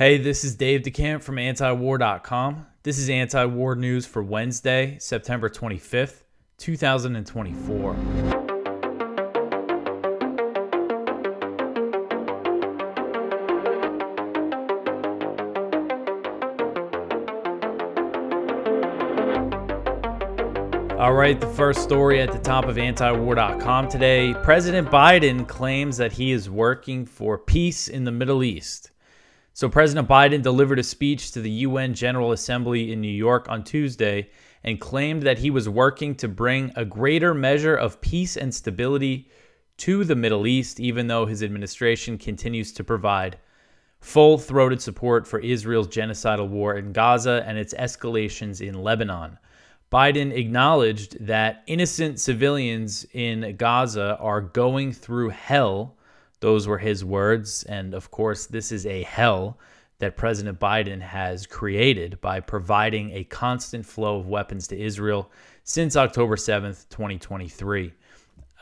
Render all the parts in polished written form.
Hey, this is Dave DeCamp from antiwar.com. This is anti-war news for Wednesday, September 25th, 2024. All right, the first story at the top of antiwar.com today. President Biden claims that he is working for peace in the Middle East. So President Biden delivered a speech to the UN General Assembly in New York on Tuesday and claimed that he was working to bring a greater measure of peace and stability to the Middle East, even though his administration continues to provide full-throated support for Israel's genocidal war in Gaza and its escalations in Lebanon. Biden acknowledged that innocent civilians in Gaza are going through hell. Those were his words. And of course, this is a hell that President Biden has created by providing a constant flow of weapons to Israel since October 7th, 2023.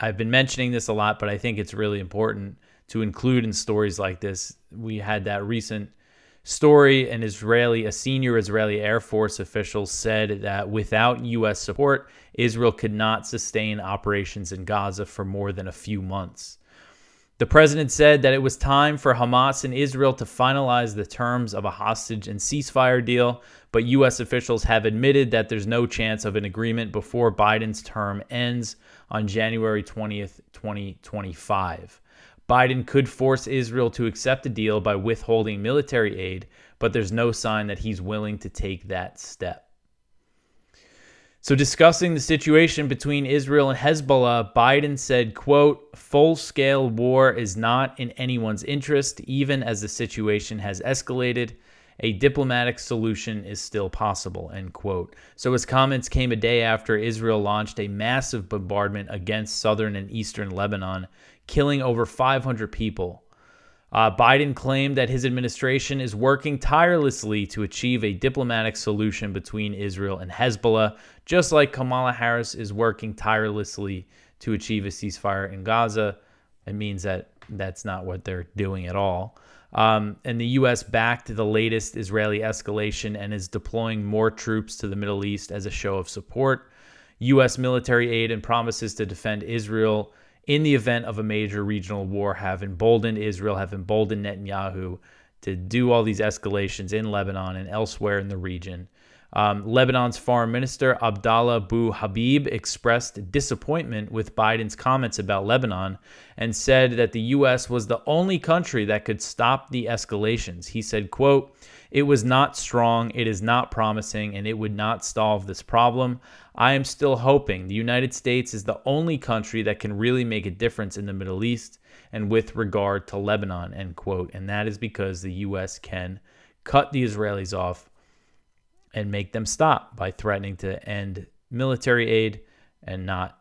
I've been mentioning this a lot, but I think it's really important to include in stories like this. We had that recent story, a senior Israeli Air Force official said that without U.S. support, Israel could not sustain operations in Gaza for more than a few months. The president said that it was time for Hamas and Israel to finalize the terms of a hostage and ceasefire deal, but U.S. officials have admitted that there's no chance of an agreement before Biden's term ends on January 20th, 2025. Biden could force Israel to accept a deal by withholding military aid, but there's no sign that he's willing to take that step. So discussing the situation between Israel and Hezbollah, Biden said, quote, "Full-scale war is not in anyone's interest, even as the situation has escalated. A diplomatic solution is still possible," end quote. So his comments came a day after Israel launched a massive bombardment against southern and eastern Lebanon, killing over 500 people. Biden claimed that his administration is working tirelessly to achieve a diplomatic solution between Israel and Hezbollah, just like Kamala Harris is working tirelessly to achieve a ceasefire in Gaza. It means that that's not what they're doing at all. And the U.S. backed the latest Israeli escalation and is deploying more troops to the Middle East as a show of support. U.S. military aid and promises to defend Israel in the event of a major regional war have emboldened Israel, have emboldened Netanyahu to do all these escalations in Lebanon and elsewhere in the region. Lebanon's foreign minister, Abdallah Abu Habib, expressed disappointment with Biden's comments about Lebanon and said that the U.S. was the only country that could stop the escalations. He said, quote, "It was not strong, it is not promising, and it would not solve this problem. I am still hoping. The United States is the only country that can really make a difference in the Middle East and with regard to Lebanon," end quote. And that is because the U.S. can cut the Israelis off and make them stop by threatening to end military aid and not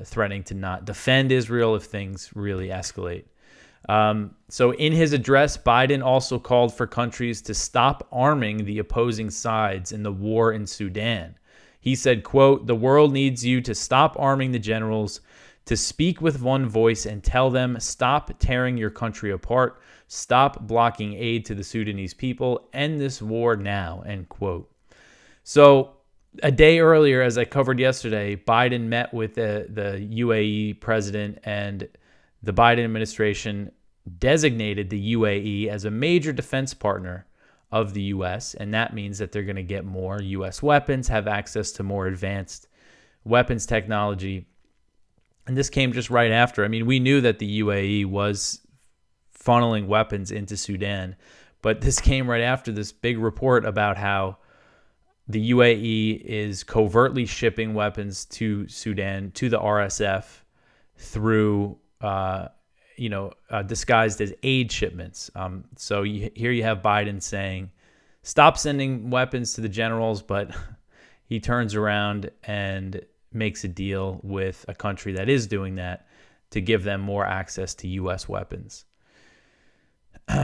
threatening to not defend Israel if things really escalate. So in his address, Biden also called for countries to stop arming the opposing sides in the war in Sudan. He said, quote, "The world needs you to stop arming the generals, to speak with one voice and tell them, stop tearing your country apart, stop blocking aid to the Sudanese people, end this war now," end quote. So a day earlier, as I covered yesterday, Biden met with the UAE president, and the Biden administration designated the UAE as a major defense partner of the U.S., and that means that they're going to get more U.S. weapons, have access to more advanced weapons technology. And this came just right after. I mean, we knew that the UAE was funneling weapons into Sudan, but this came right after this big report about how the UAE is covertly shipping weapons to Sudan, to the RSF, through disguised as aid shipments. So here you have Biden saying, stop sending weapons to the generals, but he turns around and makes a deal with a country that is doing that to give them more access to U.S. weapons.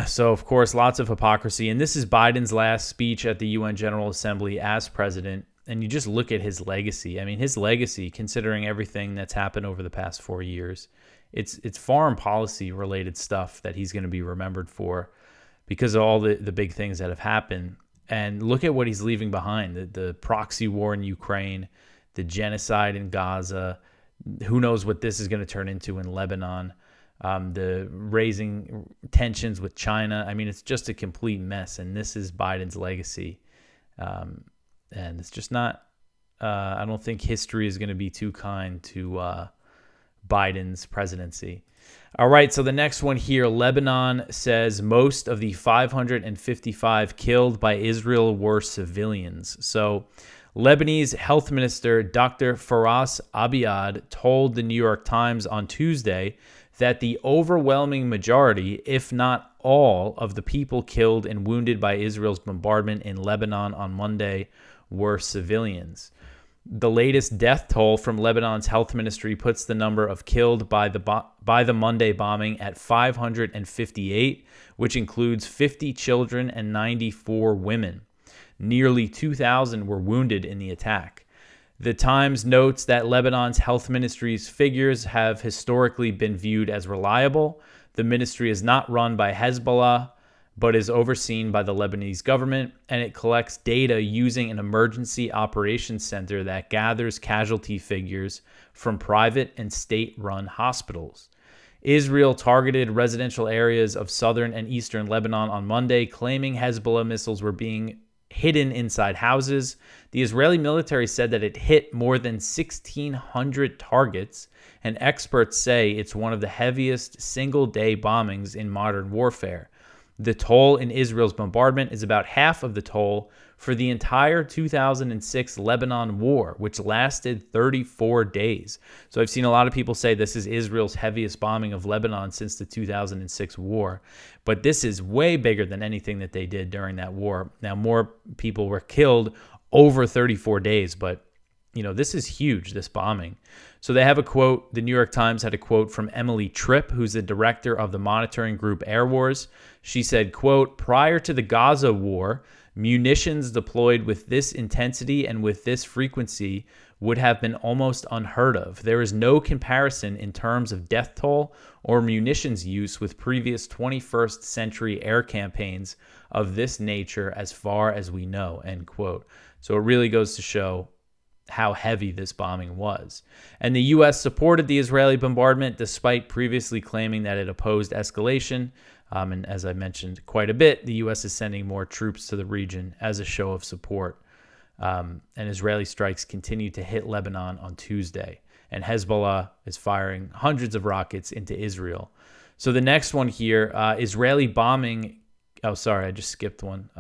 So, of course, lots of hypocrisy. And this is Biden's last speech at the UN General Assembly as president. And you just look at his legacy. I mean, his legacy, considering everything that's happened over the past 4 years, it's foreign policy related stuff that he's going to be remembered for. because of all the big things that have happened. And look at what he's leaving behind, the proxy war in Ukraine, the genocide in Gaza. Who knows what this is going to turn into in Lebanon, the raising tensions with China. I mean, it's just a complete mess, and this is Biden's legacy. And it's just not, I don't think history is going to be too kind to Biden's presidency. All right, so the next one here, Lebanon says most of the 555 killed by Israel were civilians. So Lebanese Health Minister Dr. Faras Abiad told the New York Times on Tuesday that the overwhelming majority, if not all, of the people killed and wounded by Israel's bombardment in Lebanon on Monday were civilians. The latest death toll from Lebanon's health ministry puts the number of killed by the Monday bombing at 558, which includes 50 children and 94 women. Nearly 2,000 were wounded in the attack. The Times notes that Lebanon's health ministry's figures have historically been viewed as reliable. The ministry is not run by Hezbollah, but is overseen by the Lebanese government, and it collects data using an emergency operations center that gathers casualty figures from private and state-run hospitals. Israel targeted residential areas of southern and eastern Lebanon on Monday, claiming Hezbollah missiles were being hidden inside houses. The Israeli military said that it hit more than 1,600 targets, and experts say it's one of the heaviest single-day bombings in modern warfare. The toll in Israel's bombardment is about half of the toll for the entire 2006 Lebanon war, which lasted 34 days. So I've seen a lot of people say this is Israel's heaviest bombing of Lebanon since the 2006 war. But this is way bigger than anything that they did during that war. Now, more people were killed over 34 days, but this is huge, this bombing. So they have a quote. The New York Times had a quote from Emily Tripp, who's the director of the monitoring group Air Wars. She said, quote, "Prior to the Gaza war, munitions deployed with this intensity and with this frequency would have been almost unheard of. There is no comparison in terms of death toll or munitions use with previous 21st century air campaigns of this nature as far as we know," end quote. So it really goes to show how heavy this bombing was. And the U.S. supported the Israeli bombardment despite previously claiming that it opposed escalation. And as I mentioned quite a bit, the U.S. is sending more troops to the region as a show of support. And Israeli strikes continue to hit Lebanon on Tuesday. And Hezbollah is firing hundreds of rockets into Israel. So the next one here, Israeli bombing. Oh, sorry, I just skipped one.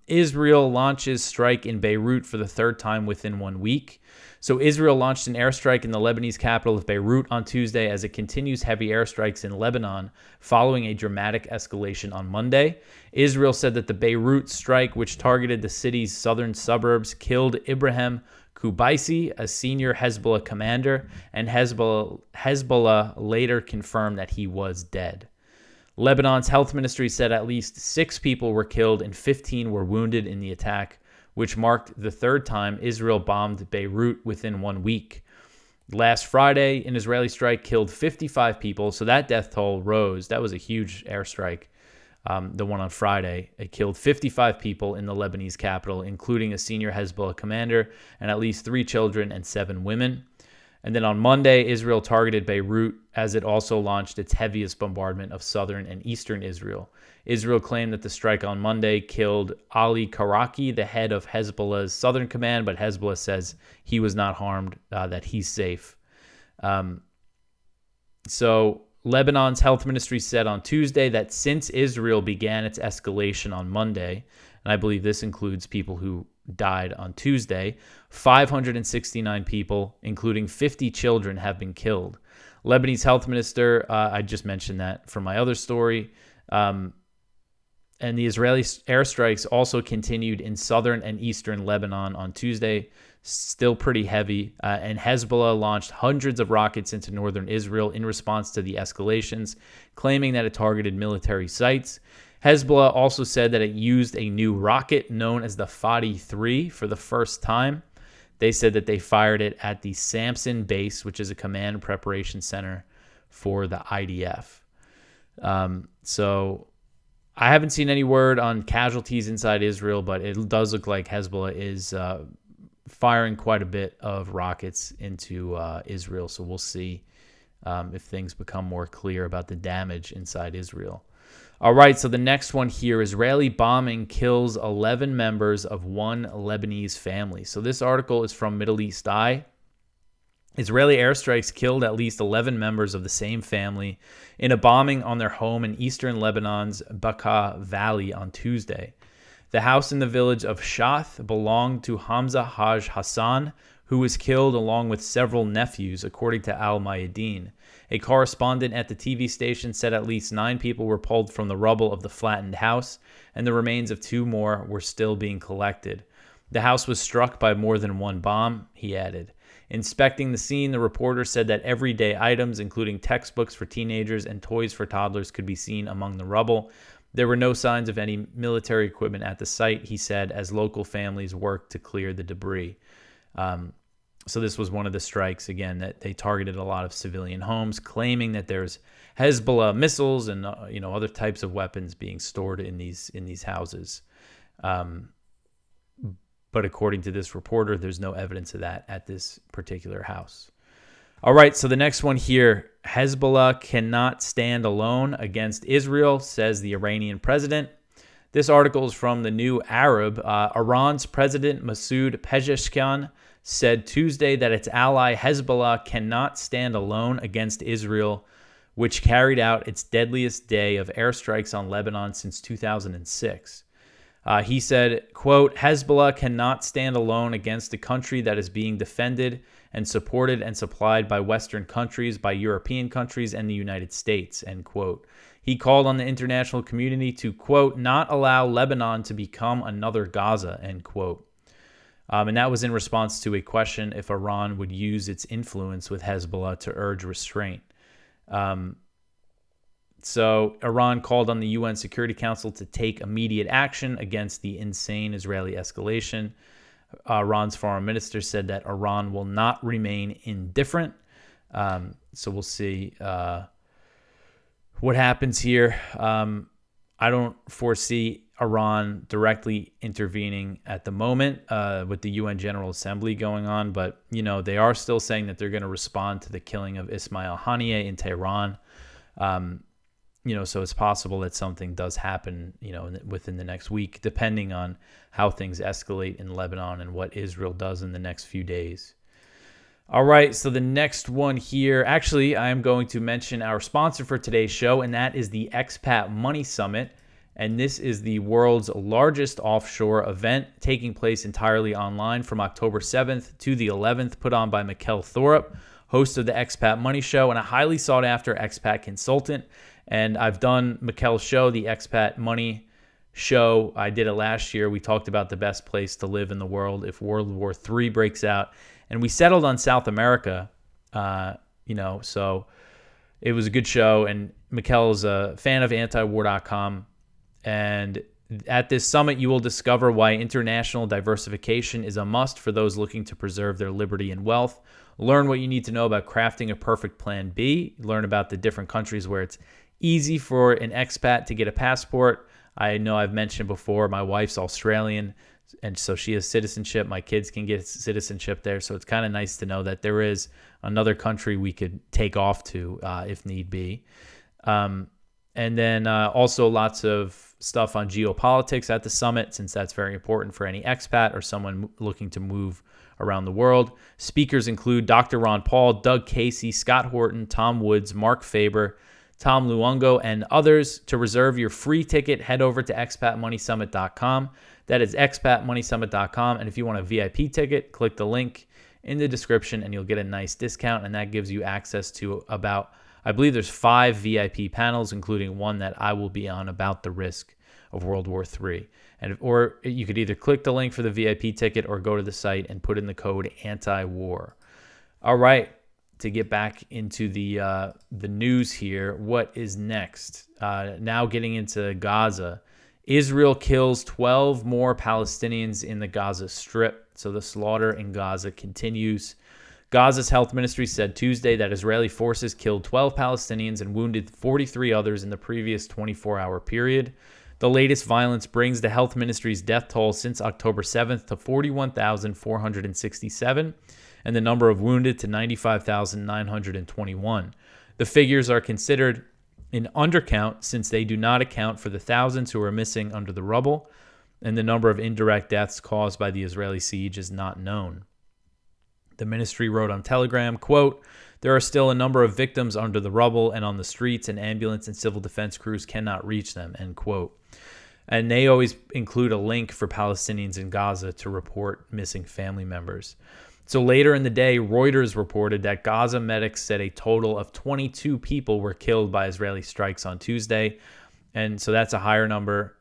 Israel launches strike in Beirut for the third time within 1 week. So Israel launched an airstrike in the Lebanese capital of Beirut on Tuesday as it continues heavy airstrikes in Lebanon following a dramatic escalation on Monday. Israel said that the Beirut strike, which targeted the city's southern suburbs, killed Ibrahim Kubaisi, a senior Hezbollah commander, and Hezbollah later confirmed that he was dead. Lebanon's health ministry said at least 6 people were killed and 15 were wounded in the attack, which marked the third time Israel bombed Beirut within 1 week. Last Friday, an Israeli strike killed 55 people, so that death toll rose. That was a huge airstrike, the one on Friday. It killed 55 people in the Lebanese capital, including a senior Hezbollah commander and at least 3 children and 7 women. And then on Monday, Israel targeted Beirut as it also launched its heaviest bombardment of southern and eastern Israel. Israel claimed that the strike on Monday killed Ali Karaki, the head of Hezbollah's southern command, but Hezbollah says he was not harmed, that he's safe. So Lebanon's health ministry said on Tuesday that since Israel began its escalation on Monday, and I believe this includes people who died on Tuesday, 569 people, including 50 children, have been killed. Lebanese health minister, I just mentioned that from my other story, and the Israeli airstrikes also continued in southern and eastern Lebanon on Tuesday, still pretty heavy, and Hezbollah launched hundreds of rockets into northern Israel in response to the escalations, claiming that it targeted military sites. Hezbollah also said that it used a new rocket known as the Fadi 3 for the first time. They said that they fired it at the Sanction base, which is a command preparation center for the IDF. So I haven't seen any word on casualties inside Israel, but it does look like Hezbollah is firing quite a bit of rockets into Israel. So we'll see if things become more clear about the damage inside Israel. All right, so the next one here, Israeli bombing kills 11 members of one Lebanese family. So this article is from Middle East Eye. Israeli airstrikes killed at least 11 members of the same family in a bombing on their home in eastern Lebanon's Bekaa Valley on Tuesday. The house in the village of Shath belonged to Hamza Haj Hassan, who was killed along with several nephews, according to Al Mayadeen. A correspondent at the TV station said at least 9 people were pulled from the rubble of the flattened house, and the remains of 2 more were still being collected. The house was struck by more than one bomb, he added. Inspecting the scene, the reporter said that everyday items, including textbooks for teenagers and toys for toddlers, could be seen among the rubble. There were no signs of any military equipment at the site, he said, as local families worked to clear the debris. So this was one of the strikes, again, that they targeted a lot of civilian homes, claiming that there's Hezbollah missiles and other types of weapons being stored in these houses. But according to this reporter, there's no evidence of that at this particular house. All right, so the next one here, Hezbollah cannot stand alone against Israel, says the Iranian president. This article is from the New Arab. Iran's President Masoud Pezeshkian said Tuesday that its ally Hezbollah cannot stand alone against Israel, which carried out its deadliest day of airstrikes on Lebanon since 2006. He said, quote, Hezbollah cannot stand alone against a country that is being defended and supported and supplied by Western countries, by European countries, and the United States, end quote. He called on the international community to, quote, not allow Lebanon to become another Gaza, end quote. And that was in response to a question if Iran would use its influence with Hezbollah to urge restraint. So Iran called on the UN Security Council to take immediate action against the insane Israeli escalation. Iran's foreign minister said that Iran will not remain indifferent. So we'll see what happens here. I don't foresee Iran directly intervening at the moment with the UN General Assembly going on, but they are still saying that they're going to respond to the killing of Ismail Haniyeh in Tehran. So it's possible that something does happen, within the next week, depending on how things escalate in Lebanon and what Israel does in the next few days. All right, so the next one here, actually, I am going to mention our sponsor for today's show, and that is the Expat Money Summit. And this is the world's largest offshore event, taking place entirely online from October 7th to the 11th, put on by Mikkel Thorup, host of the Expat Money Show and a highly sought-after expat consultant. And I've done Mikkel's show, the Expat Money Show. I did it last year. We talked about the best place to live in the world if World War III breaks out. And we settled on South America, so it was a good show. And Mikkel is a fan of antiwar.com. And at this summit, you will discover why international diversification is a must for those looking to preserve their liberty and wealth. Learn what you need to know about crafting a perfect plan B. Learn about the different countries where it's easy for an expat to get a passport. I know I've mentioned before, my wife's Australian, and so she has citizenship. My kids can get citizenship there. So it's kind of nice to know that there is another country we could take off to if need be. And then also lots of stuff on geopolitics at the summit, since that's very important for any expat or someone looking to move around the world. Speakers include Dr. Ron Paul, Doug Casey, Scott Horton, Tom Woods, Mark Faber, Tom Luongo, and others. To reserve your free ticket, head over to expatmoneysummit.com. That is expatmoneysummit.com. And if you want a VIP ticket, click the link in the description and you'll get a nice discount. And that gives you access to I believe there's 5 VIP panels, including one that I will be on about the risk of World War III. Or you could either click the link for the VIP ticket or go to the site and put in the code anti-war. All right, to get back into the news here, what is next? Now getting into Gaza. Israel kills 12 more Palestinians in the Gaza Strip. So the slaughter in Gaza continues. Gaza's health ministry said Tuesday that Israeli forces killed 12 Palestinians and wounded 43 others in the previous 24-hour period. The latest violence brings the health ministry's death toll since October 7th to 41,467 and the number of wounded to 95,921. The figures are considered an undercount since they do not account for the thousands who are missing under the rubble, and the number of indirect deaths caused by the Israeli siege is not known. The ministry wrote on Telegram, quote, "There are still a number of victims under the rubble and on the streets, and ambulance and civil defense crews cannot reach them," end quote. And they always include a link for Palestinians in Gaza to report missing family members. So later in the day, Reuters reported that Gaza medics said a total of 22 people were killed by Israeli strikes on Tuesday. And so that's a higher number.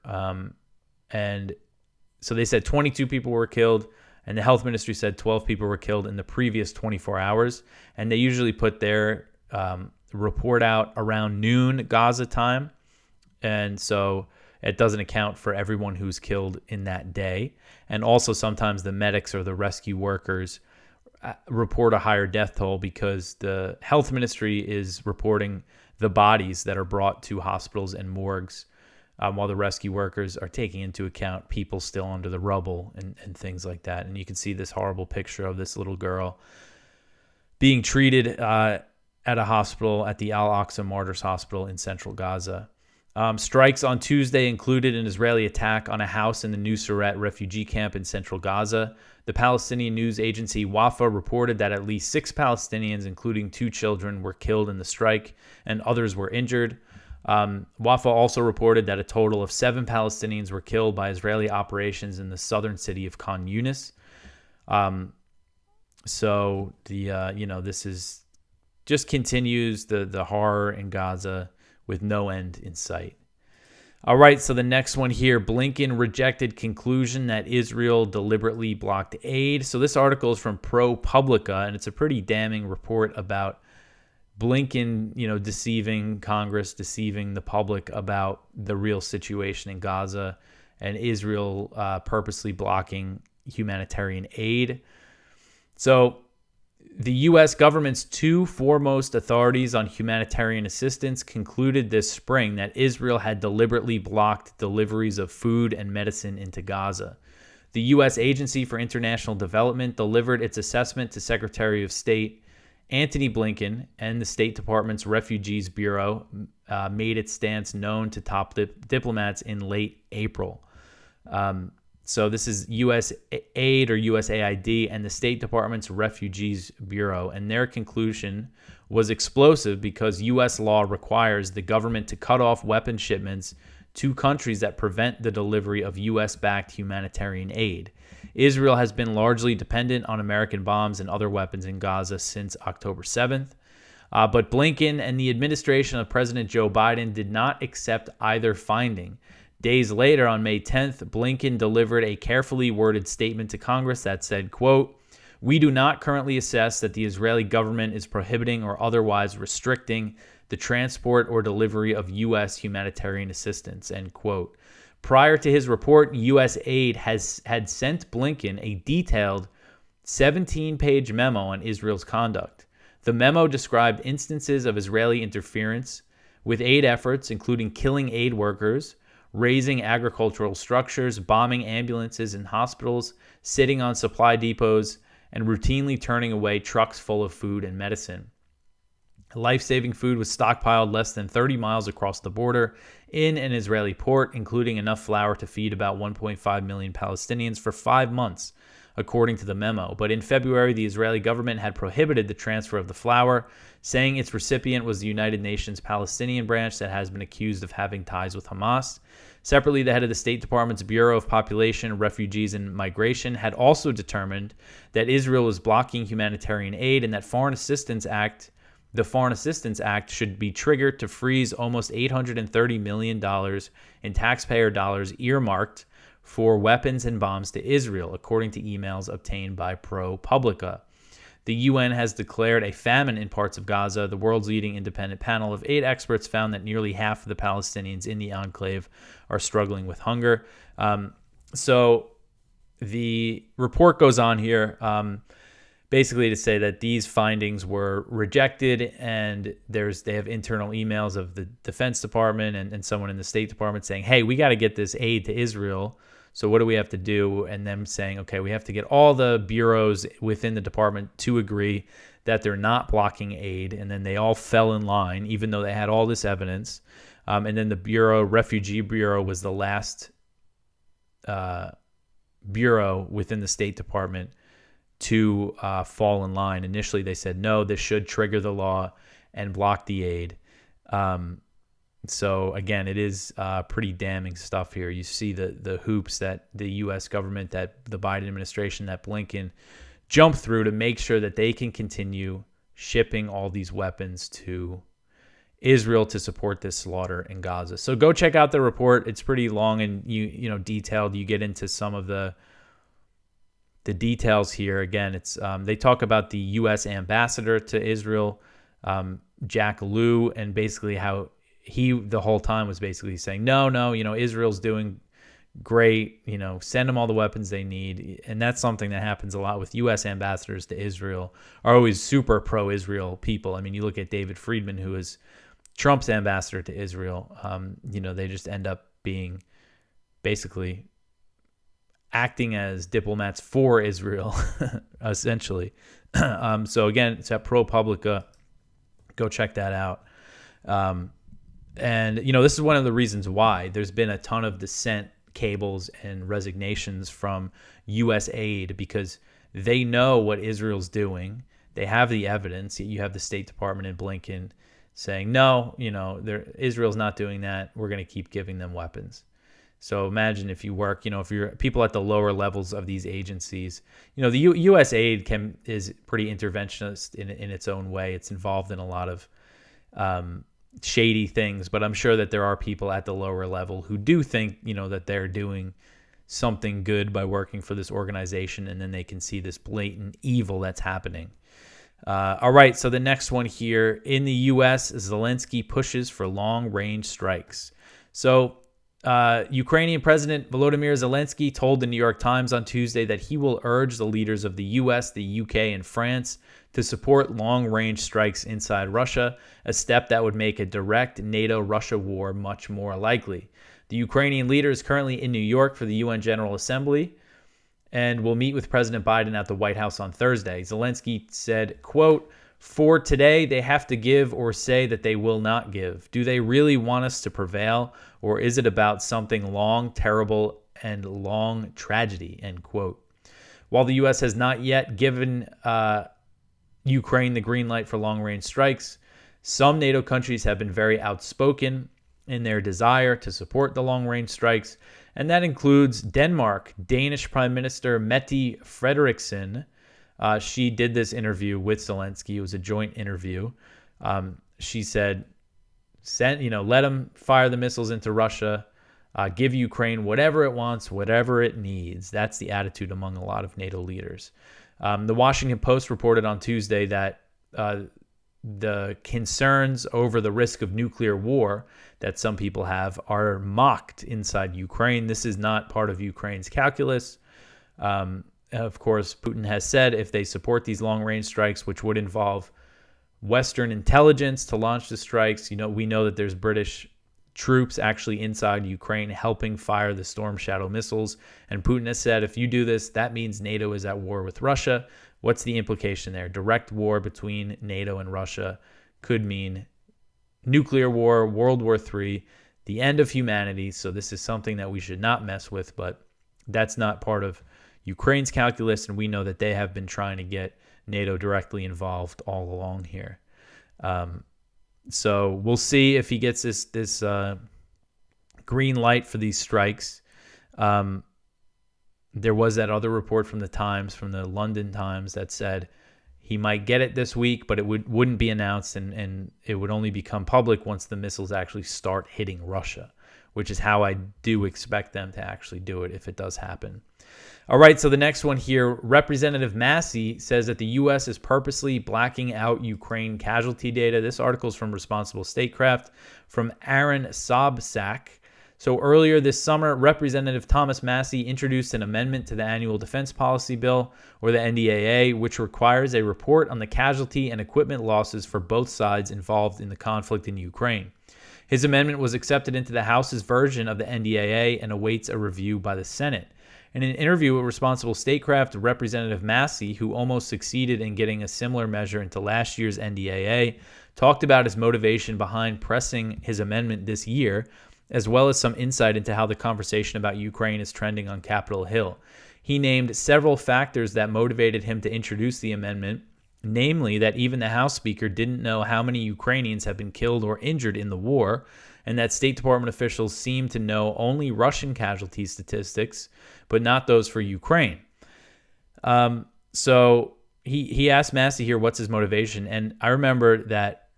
And so they said 22 people were killed, and the health ministry said 12 people were killed in the previous 24 hours. And they usually put their report out around noon Gaza time. And so it doesn't account for everyone who's killed in that day. And also sometimes the medics or the rescue workers report a higher death toll because the health ministry is reporting the bodies that are brought to hospitals and morgues, while the rescue workers are taking into account people still under the rubble and things like that. And you can see this horrible picture of this little girl being treated at a hospital, at the Al-Aqsa Martyrs Hospital in central Gaza. Strikes on Tuesday included an Israeli attack on a house in the Nusayrat refugee camp in central Gaza. The Palestinian news agency Wafa reported that at least 6 Palestinians, including 2 children, were killed in the strike and others were injured. Wafa also reported that a total of 7 Palestinians were killed by Israeli operations in the southern city of Khan Yunis. So this is just continues the horror in Gaza with no end in sight. All right, so the next one here, Blinken rejected conclusion that Israel deliberately blocked aid. So this article is from ProPublica, and it's a pretty damning report about Blinken, deceiving Congress, deceiving the public about the real situation in Gaza, and Israel purposely blocking humanitarian aid. So the U.S. government's 2 foremost authorities on humanitarian assistance concluded this spring that Israel had deliberately blocked deliveries of food and medicine into Gaza. The U.S. Agency for International Development delivered its assessment to Secretary of State Antony Blinken, and the State Department's Refugees Bureau made its stance known to top diplomats in late April. So this is USAID or USAID and the State Department's Refugees Bureau, and their conclusion was explosive because U.S. law requires the government to cut off weapon shipments to countries that prevent the delivery of U.S.-backed humanitarian aid. Israel has been largely dependent on American bombs and other weapons in Gaza since October 7th. But Blinken and the administration of President Joe Biden did not accept either finding. Days later, on May 10th, Blinken delivered a carefully worded statement to Congress that said, quote, "We do not currently assess that the Israeli government is prohibiting or otherwise restricting the transport or delivery of U.S. humanitarian assistance," end quote. Prior to his report, USAID had sent Blinken a detailed 17-page memo on Israel's conduct. The memo described instances of Israeli interference with aid efforts, including killing aid workers, razing agricultural structures, bombing ambulances and hospitals, sitting on supply depots, and routinely turning away trucks full of food and medicine. Life-saving food was stockpiled less than 30 miles across the border in an Israeli port, including enough flour to feed about 1.5 million Palestinians for 5 months, according to the memo. But in February, the Israeli government had prohibited the transfer of the flour, saying its recipient was the United Nations Palestinian branch that has been accused of having ties with Hamas. Separately, the head of the State Department's Bureau of Population, Refugees, and Migration had also determined that Israel was blocking humanitarian aid and that the Foreign Assistance Act should be triggered to freeze almost $830 million in taxpayer dollars earmarked for weapons and bombs to Israel, according to emails obtained by ProPublica. The UN has declared a famine in parts of Gaza. The world's leading independent panel of 8 experts found that nearly half of the Palestinians in the enclave are struggling with hunger. So the report goes on here. basically to say that these findings were rejected, and they have internal emails of the Defense Department and someone in the State Department saying, hey, we got to get this aid to Israel. So what do we have to do? And them saying, okay, we have to get all the bureaus within the department to agree that they're not blocking aid. And then they all fell in line, even though they had all this evidence. And then the Refugee Bureau was the last bureau within the State Department to fall in line. Initially, they said, no, this should trigger the law and block the aid. So again, it is pretty damning stuff here. You see the hoops that the U.S. government, that the Biden administration, that Blinken jumped through to make sure that they can continue shipping all these weapons to Israel to support this slaughter in Gaza. So go check out the report. It's pretty long and detailed. You get into some of the details here. Again, it's they talk about the U.S. ambassador to Israel, Jack Lew, and basically how he the whole time was basically saying, no, Israel's doing great, send them all the weapons they need. And that's something that happens a lot with U.S. ambassadors to Israel, are always super pro-Israel people. I mean, you look at David Friedman, who is Trump's ambassador to Israel. They just end up being basically acting as diplomats for Israel, essentially. So again, it's at ProPublica. Go check that out. And this is one of the reasons why there's been a ton of dissent cables and resignations from U.S. aid, because they know what Israel's doing. They have the evidence. You have the State Department and Blinken saying, no, Israel's not doing that. We're going to keep giving them weapons. So imagine if you work, if you're people at the lower levels of these agencies, the U.S. aid is pretty interventionist in its own way. It's involved in a lot of shady things, but I'm sure that there are people at the lower level who do think, that they're doing something good by working for this organization, and then they can see this blatant evil that's happening. All right, so the next one here. In the U.S., Zelensky pushes for long-range strikes. So Ukrainian President Volodymyr Zelensky told the New York Times on Tuesday that he will urge the leaders of the U.S., the U.K., and France to support long-range strikes inside Russia, a step that would make a direct NATO-Russia war much more likely. The Ukrainian leader is currently in New York for the UN General Assembly and will meet with President Biden at the White House on Thursday. Zelensky said, quote, "For today, they have to give or say that they will not give. Do they really want us to prevail, or is it about something long, terrible, and long tragedy?" End quote. While the U.S. has not yet given Ukraine the green light for long-range strikes, some NATO countries have been very outspoken in their desire to support the long-range strikes, and that includes Denmark. Danish Prime Minister Mette Frederiksen, she did this interview with Zelensky. It was a joint interview. She said, let them fire the missiles into Russia, give Ukraine whatever it wants, whatever it needs. That's the attitude among a lot of NATO leaders. The Washington Post reported on Tuesday that the concerns over the risk of nuclear war that some people have are mocked inside Ukraine. This is not part of Ukraine's calculus. Of course, Putin has said if they support these long-range strikes, which would involve Western intelligence to launch the strikes, we know that there's British troops actually inside Ukraine helping fire the Storm Shadow missiles. And Putin has said, if you do this, that means NATO is at war with Russia. What's the implication there? Direct war between NATO and Russia could mean nuclear war, World War III, the end of humanity. So this is something that we should not mess with, but that's not part of Ukraine's calculus, and we know that they have been trying to get NATO directly involved all along here. So we'll see if he gets this green light for these strikes. There was that other report from the London Times, that said he might get it this week, but it wouldn't be announced, and it would only become public once the missiles actually start hitting Russia, which is how I do expect them to actually do it if it does happen. All right, so the next one here, Representative Massie says that the U.S. is purposely blacking out Ukraine casualty data. This article is from Responsible Statecraft, from Aaron Sobczak. So earlier this summer, Representative Thomas Massie introduced an amendment to the Annual Defense Policy Bill, or the NDAA, which requires a report on the casualty and equipment losses for both sides involved in the conflict in Ukraine. His amendment was accepted into the House's version of the NDAA and awaits a review by the Senate. In an interview with Responsible Statecraft, Representative Massie, who almost succeeded in getting a similar measure into last year's NDAA, talked about his motivation behind pressing his amendment this year, as well as some insight into how the conversation about Ukraine is trending on Capitol Hill. He named several factors that motivated him to introduce the amendment, namely that even the House Speaker didn't know how many Ukrainians have been killed or injured in the war, and that State Department officials seem to know only Russian casualty statistics, but not those for Ukraine. So he asked Massie here, what's his motivation? And I remember that,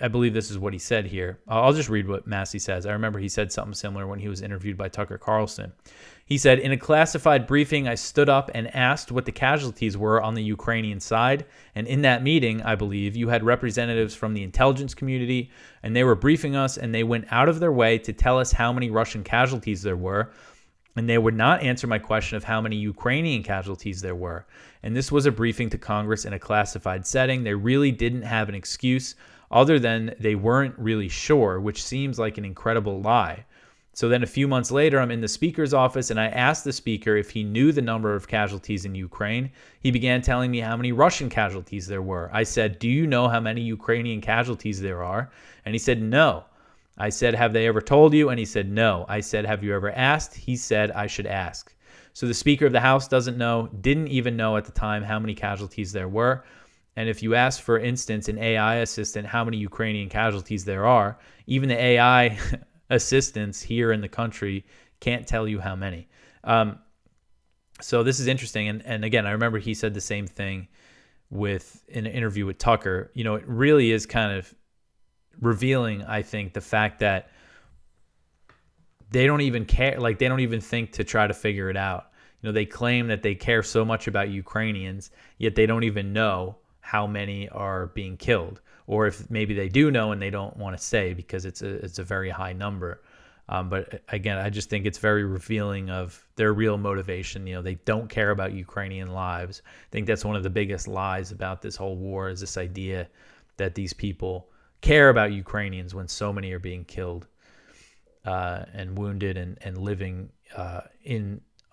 I believe this is what he said here. I'll just read what Massie says. I remember he said something similar when he was interviewed by Tucker Carlson. He said, in a classified briefing, I stood up and asked what the casualties were on the Ukrainian side. And in that meeting, I believe, you had representatives from the intelligence community, and they were briefing us, and they went out of their way to tell us how many Russian casualties there were. And they would not answer my question of how many Ukrainian casualties there were. And this was a briefing to Congress in a classified setting. They really didn't have an excuse other than they weren't really sure, which seems like an incredible lie. So then a few months later, I'm in the speaker's office, and I asked the speaker if he knew the number of casualties in Ukraine. He began telling me how many Russian casualties there were. I said, do you know how many Ukrainian casualties there are? And he said, no. I said, have they ever told you? And he said, no. I said, have you ever asked? He said, I should ask. So the Speaker of the House doesn't know, didn't even know at the time how many casualties there were. And if you ask, for instance, an AI assistant how many Ukrainian casualties there are, even the AI assistants here in the country can't tell you how many. So this is interesting. And again, I remember he said the same thing in an interview with Tucker. You know, it really is kind of revealing, I think, the fact that they don't even care. Like, they don't even think to try to figure it out. You know, they claim that they care so much about Ukrainians, yet they don't even know how many are being killed, or if maybe they do know and they don't want to say because it's a very high number. But again, I just think it's very revealing of their real motivation. You know, they don't care about Ukrainian lives. I think that's one of the biggest lies about this whole war, is this idea that these people care about Ukrainians when so many are being killed and wounded and living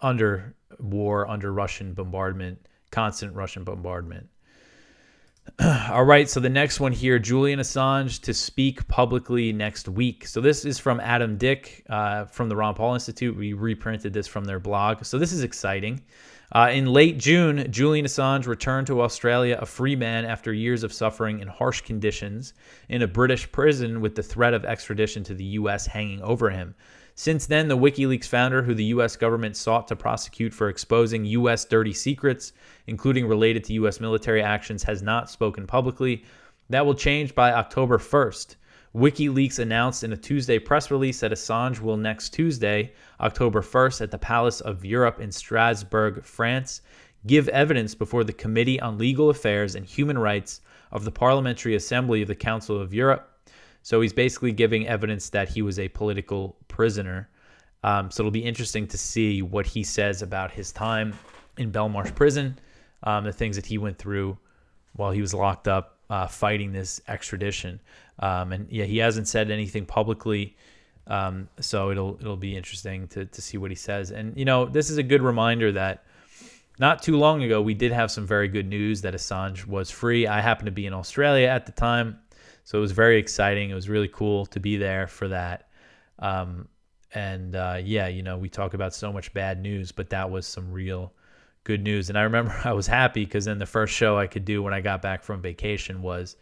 under war, under Russian bombardment, constant Russian bombardment. All right, so the next one here, Julian Assange to speak publicly next week. So this is from Adam Dick from the Ron Paul Institute. We reprinted this from their blog. So this is exciting. In late June, Julian Assange returned to Australia a free man after years of suffering in harsh conditions in a British prison with the threat of extradition to the U.S. hanging over him. Since then, the WikiLeaks founder, who the U.S. government sought to prosecute for exposing U.S. dirty secrets, including related to U.S. military actions, has not spoken publicly. That will change by October 1st. WikiLeaks announced in a Tuesday press release that Assange will next Tuesday, October 1st, at the Palace of Europe in Strasbourg, France, give evidence before the Committee on Legal Affairs and Human Rights of the Parliamentary Assembly of the Council of Europe. So he's basically giving evidence that he was a political prisoner. So it'll be interesting to see what he says about his time in Belmarsh prison, the things that he went through while he was locked up fighting this extradition. And yeah, he hasn't said anything publicly, so it'll be interesting to see what he says. And you know, this is a good reminder that not too long ago we did have some very good news that Assange was free. I happened to be in Australia at the time, so it was very exciting. It was really cool to be there for that. Yeah, you know, we talk about so much bad news, but that was some real good news. And I remember I was happy because then the first show I could do when I got back from vacation was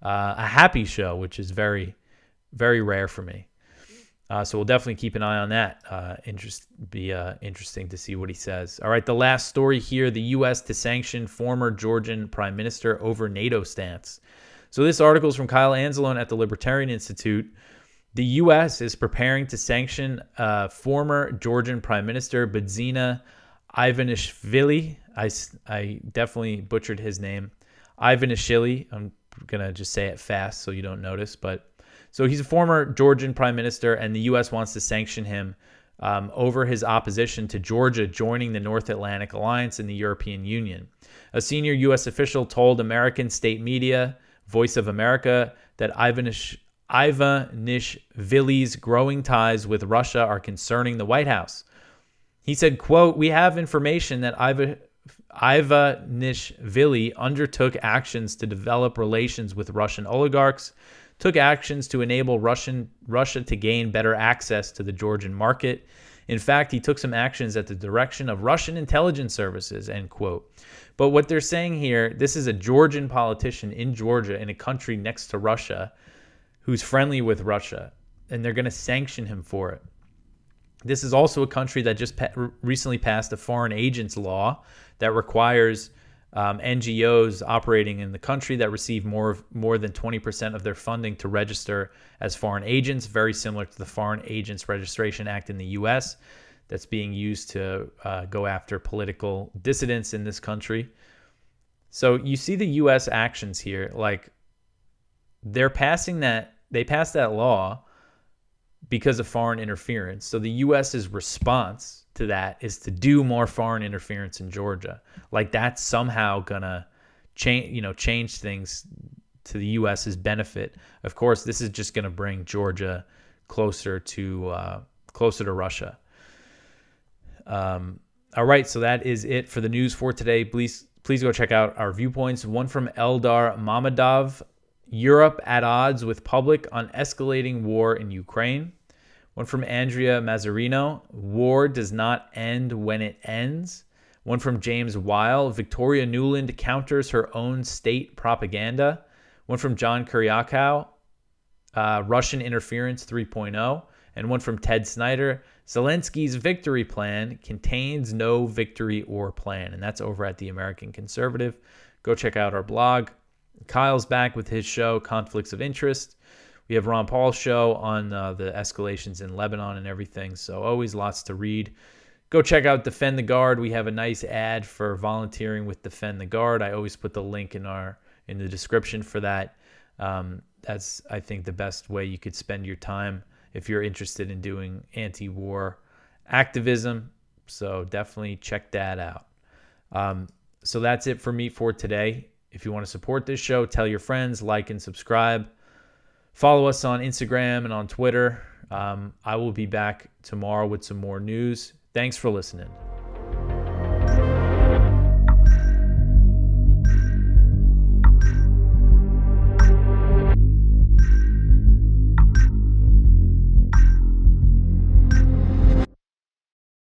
a happy show, which is very, very rare for me. So we'll definitely keep an eye on that. Interesting to see what he says. All right, the last story here, the U.S. to sanction former Georgian prime minister over NATO stance. So this article is from Kyle Anzalone at the Libertarian Institute. The U.S. is preparing to sanction former Georgian prime minister Bidzina Ivanishvili. I definitely butchered his name. Ivanishvili. I'm going to just say it fast so you don't notice. But So he's a former Georgian prime minister, and the U.S. wants to sanction him over his opposition to Georgia joining the North Atlantic Alliance and the European Union. A senior U.S. official told American state media, Voice of America, that Ivanishvili's growing ties with Russia are concerning the White House. He said, quote, "We have information that Ivanishvili undertook actions to develop relations with Russian oligarchs, took actions to enable Russia to gain better access to the Georgian market. In fact, he took some actions at the direction of Russian intelligence services," end quote. But what they're saying here, this is a Georgian politician in Georgia, in a country next to Russia, who's friendly with Russia, and they're going to sanction him for it. This is also a country that just recently passed a foreign agents law that requires NGOs operating in the country that receive more than 20% of their funding to register as foreign agents, very similar to the Foreign Agents Registration Act in the U.S. that's being used to go after political dissidents in this country. So you see the U.S. actions here, like they passed that law because of foreign interference. So the U.S.'s response to that is to do more foreign interference in Georgia. Like that's somehow gonna change things to the U.S.'s benefit. Of course, this is just gonna bring Georgia closer to Russia. All right, so that is it for the news for today. Please go check out our viewpoints. One from Eldar Mamadov: Europe at odds with public on escalating war in Ukraine. One from Andrea Mazzarino: war does not end when it ends. One from James Weil: Victoria Nuland counters her own state propaganda. One from John Kuryakov: Russian interference 3.0. And one from Ted Snyder: Zelensky's victory plan contains no victory or plan. And that's over at The American Conservative. Go check out our blog. Kyle's back with his show, Conflicts of Interest. We have Ron Paul's show on the escalations in Lebanon and everything. So always lots to read. Go check out Defend the Guard. We have a nice ad for volunteering with Defend the Guard. I always put the link in the description for that. That's, I think, the best way you could spend your time if you're interested in doing anti-war activism. So definitely check that out. So that's it for me for today. If you want to support this show, tell your friends, like and subscribe. Follow us on Instagram and on Twitter. I will be back tomorrow with some more news. Thanks for listening.